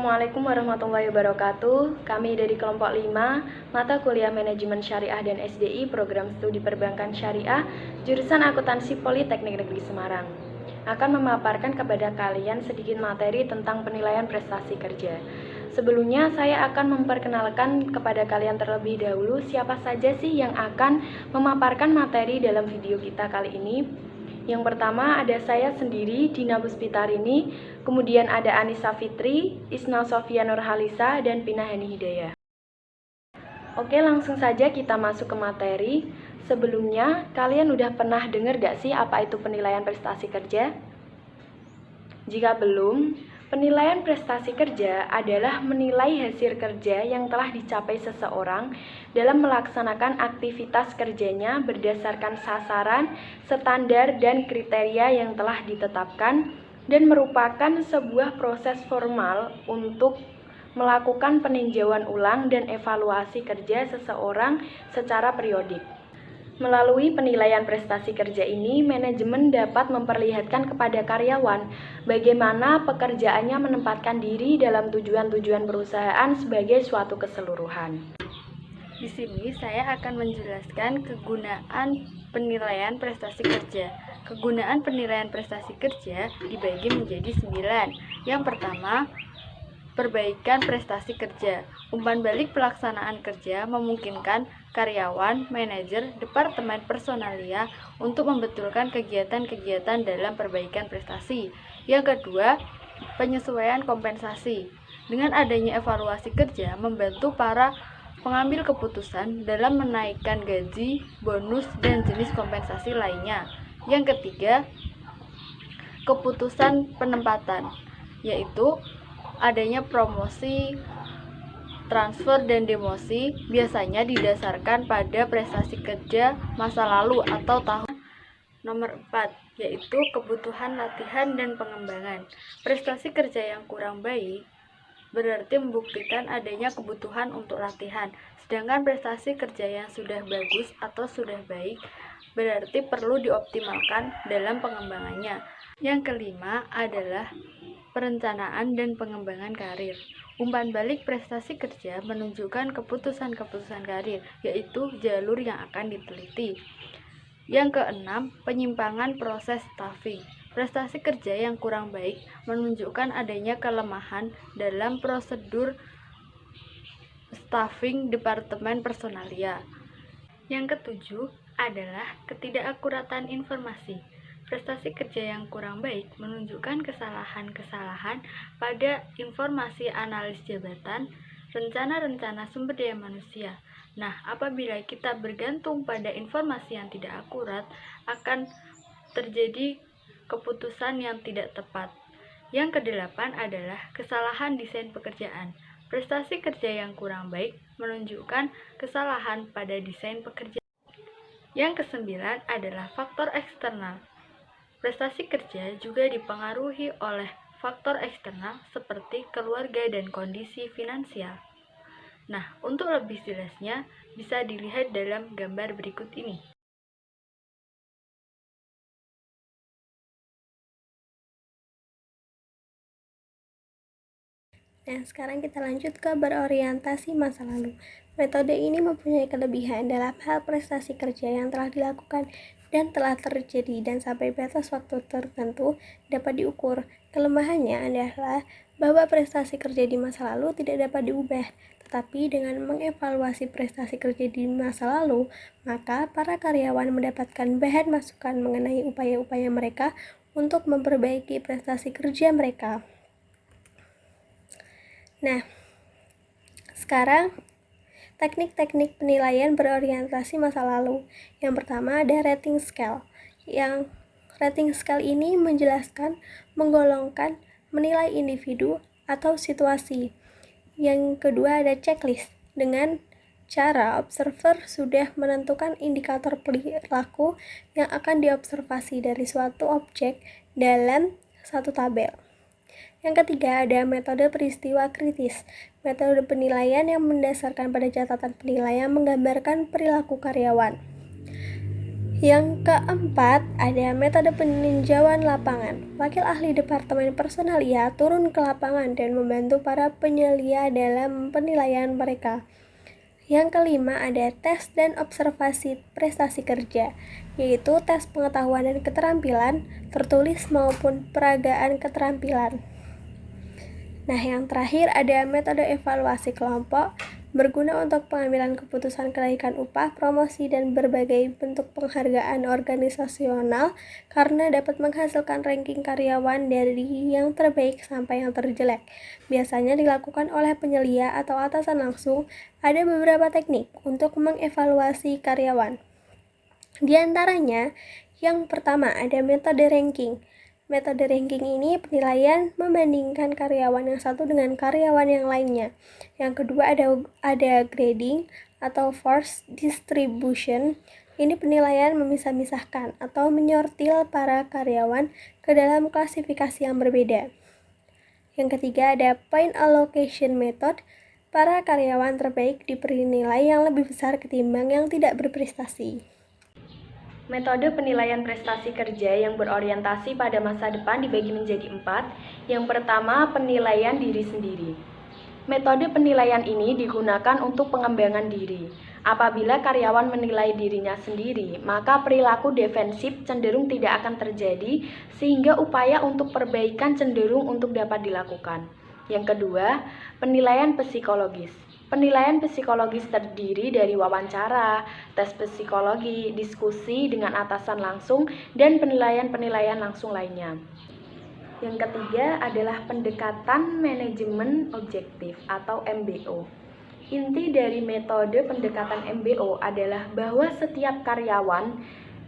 Assalamualaikum warahmatullahi wabarakatuh. Kami dari kelompok 5, mata kuliah Manajemen Syariah dan SDI, Program Studi Perbankan Syariah, jurusan Akuntansi Politeknik Negeri Semarang, akan memaparkan kepada kalian sedikit materi tentang penilaian prestasi kerja. Sebelumnya, saya akan memperkenalkan kepada kalian terlebih dahulu siapa saja sih yang akan memaparkan materi dalam video kita kali ini. Yang pertama ada saya sendiri, Dina Puspitarini, kemudian ada Anissa Fitri, Isna Sofia Nurhalisa, dan Pina Hani Hidayah. Oke, langsung saja kita masuk ke materi. Sebelumnya, kalian udah pernah dengar gak sih apa itu penilaian prestasi kerja? Jika belum, penilaian prestasi kerja adalah menilai hasil kerja yang telah dicapai seseorang dalam melaksanakan aktivitas kerjanya berdasarkan sasaran, standar, dan kriteria yang telah ditetapkan dan merupakan sebuah proses formal untuk melakukan peninjauan ulang dan evaluasi kerja seseorang secara periodik. Melalui penilaian prestasi kerja ini, manajemen dapat memperlihatkan kepada karyawan bagaimana pekerjaannya menempatkan diri dalam tujuan-tujuan perusahaan sebagai suatu keseluruhan. Di sini saya akan menjelaskan kegunaan penilaian prestasi kerja. Kegunaan penilaian prestasi kerja dibagi menjadi 9. Yang pertama, perbaikan prestasi kerja. Umpan balik pelaksanaan kerja memungkinkan karyawan, manajer, departemen personalia untuk membetulkan kegiatan-kegiatan dalam perbaikan prestasi. Yang kedua, penyesuaian kompensasi. Dengan adanya evaluasi kerja, membantu para pengambil keputusan dalam menaikkan gaji, bonus, dan jenis kompensasi lainnya. Yang ketiga, keputusan penempatan, yaitu adanya promosi, transfer, dan demosi biasanya didasarkan pada prestasi kerja masa lalu atau tahun. Nomor 4, yaitu kebutuhan latihan dan pengembangan. Prestasi kerja yang kurang baik berarti membuktikan adanya kebutuhan untuk latihan, sedangkan prestasi kerja yang sudah bagus atau sudah baik berarti perlu dioptimalkan dalam pengembangannya. Yang kelima adalah perencanaan dan pengembangan karir. Umpan balik prestasi kerja menunjukkan keputusan-keputusan karir, yaitu jalur yang akan diteliti. Yang keenam, penyimpangan proses staffing. Prestasi kerja yang kurang baik menunjukkan adanya kelemahan dalam prosedur staffing departemen personalia. Yang ketujuh adalah ketidakakuratan informasi. Prestasi kerja yang kurang baik menunjukkan kesalahan-kesalahan pada informasi analis jabatan, rencana-rencana sumber daya manusia. Nah, apabila kita bergantung pada informasi yang tidak akurat, akan terjadi keputusan yang tidak tepat. Yang kedelapan adalah kesalahan desain pekerjaan. Prestasi kerja yang kurang baik menunjukkan kesalahan pada desain pekerjaan. Yang kesembilan adalah faktor eksternal. Prestasi kerja juga dipengaruhi oleh faktor eksternal seperti keluarga dan kondisi finansial. Nah, untuk lebih jelasnya bisa dilihat dalam gambar berikut ini. Nah, sekarang kita lanjut ke berorientasi masa lalu. Metode ini mempunyai kelebihan dalam hal prestasi kerja yang telah dilakukan dan telah terjadi dan sampai batas waktu tertentu dapat diukur. Kelemahannya adalah bahwa prestasi kerja di masa lalu tidak dapat diubah. Tetapi dengan mengevaluasi prestasi kerja di masa lalu, maka para karyawan mendapatkan bahan masukan mengenai upaya-upaya mereka untuk memperbaiki prestasi kerja mereka. Nah, sekarang teknik-teknik penilaian berorientasi masa lalu. Yang pertama ada rating scale. Yang rating scale ini menjelaskan, menggolongkan, menilai individu atau situasi. Yang kedua ada checklist. Dengan cara observer sudah menentukan indikator perilaku yang akan diobservasi dari suatu objek dalam satu tabel. Yang ketiga ada metode peristiwa kritis. Metode penilaian yang mendasarkan pada catatan penilaian menggambarkan perilaku karyawan. Yang keempat, ada metode peninjauan lapangan. Wakil ahli Departemen Personalia turun ke lapangan dan membantu para penyelia dalam penilaian mereka. Yang kelima, ada tes dan observasi prestasi kerja, yaitu tes pengetahuan dan keterampilan, tertulis maupun peragaan keterampilan. Nah, yang terakhir ada metode evaluasi kelompok, berguna untuk pengambilan keputusan kenaikan upah, promosi, dan berbagai bentuk penghargaan organisasional karena dapat menghasilkan ranking karyawan dari yang terbaik sampai yang terjelek. Biasanya dilakukan oleh penyelia atau atasan langsung. Ada beberapa teknik untuk mengevaluasi karyawan. Di antaranya, yang pertama ada metode ranking. Metode ranking ini penilaian membandingkan karyawan yang satu dengan karyawan yang lainnya. Yang kedua ada grading atau force distribution. Ini penilaian memisah-misahkan atau menyortir para karyawan ke dalam klasifikasi yang berbeda. Yang ketiga ada point allocation method. Para karyawan terbaik diberi nilai yang lebih besar ketimbang yang tidak berprestasi. Metode penilaian prestasi kerja yang berorientasi pada masa depan dibagi menjadi 4. Yang pertama, penilaian diri sendiri. Metode penilaian ini digunakan untuk pengembangan diri. Apabila karyawan menilai dirinya sendiri, maka perilaku defensif cenderung tidak akan terjadi, sehingga upaya untuk perbaikan cenderung untuk dapat dilakukan. Yang kedua, penilaian psikologis. Penilaian psikologis terdiri dari wawancara, tes psikologi, diskusi dengan atasan langsung, dan penilaian-penilaian langsung lainnya. Yang ketiga adalah pendekatan manajemen objektif atau MBO. Inti dari metode pendekatan MBO adalah bahwa setiap karyawan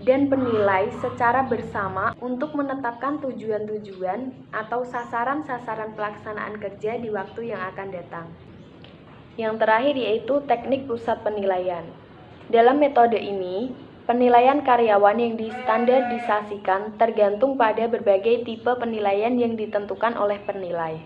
dan penilai secara bersama untuk menetapkan tujuan-tujuan atau sasaran-sasaran pelaksanaan kerja di waktu yang akan datang. Yang terakhir yaitu teknik pusat penilaian. Dalam metode ini, penilaian karyawan yang distandardisasikan tergantung pada berbagai tipe penilaian yang ditentukan oleh penilai.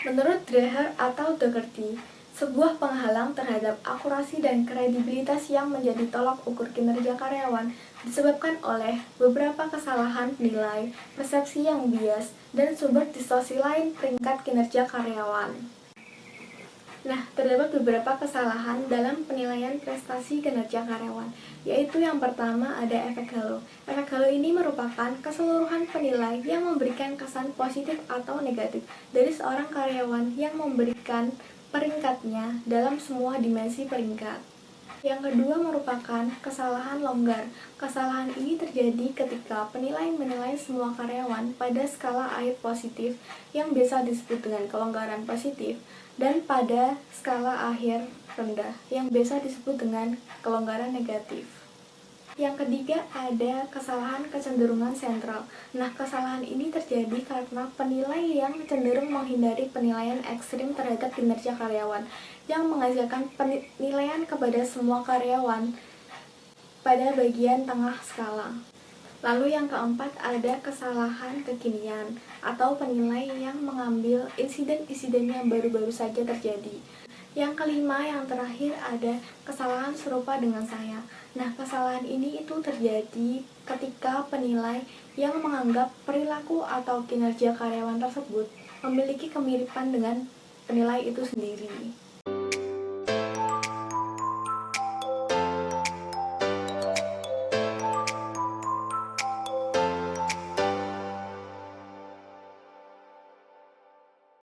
Menurut Dreher atau Dougherty, sebuah penghalang terhadap akurasi dan kredibilitas yang menjadi tolak ukur kinerja karyawan disebabkan oleh beberapa kesalahan penilai, persepsi yang bias, dan sumber distorsi lain peringkat kinerja karyawan. Nah, terdapat beberapa kesalahan dalam penilaian prestasi kinerja karyawan, yaitu yang pertama ada efek halo. Efek halo ini merupakan keseluruhan penilai yang memberikan kesan positif atau negatif dari seorang karyawan yang memberikan peringkatnya dalam semua dimensi peringkat. Yang kedua merupakan kesalahan longgar. Kesalahan ini terjadi ketika penilai menilai semua karyawan pada skala akhir positif yang biasa disebut dengan kelonggaran positif, dan pada skala akhir rendah yang biasa disebut dengan kelonggaran negatif. Yang ketiga ada kesalahan kecenderungan sentral. Nah, kesalahan ini terjadi karena penilai yang cenderung menghindari penilaian ekstrim terhadap kinerja karyawan yang menghasilkan penilaian kepada semua karyawan pada bagian tengah skala. Lalu yang keempat ada kesalahan kekinian atau penilai yang mengambil insiden-insiden yang baru-baru saja terjadi. Yang kelima, yang terakhir ada kesalahan serupa dengan saya. Nah, kesalahan ini itu terjadi ketika penilai yang menganggap perilaku atau kinerja karyawan tersebut memiliki kemiripan dengan penilai itu sendiri.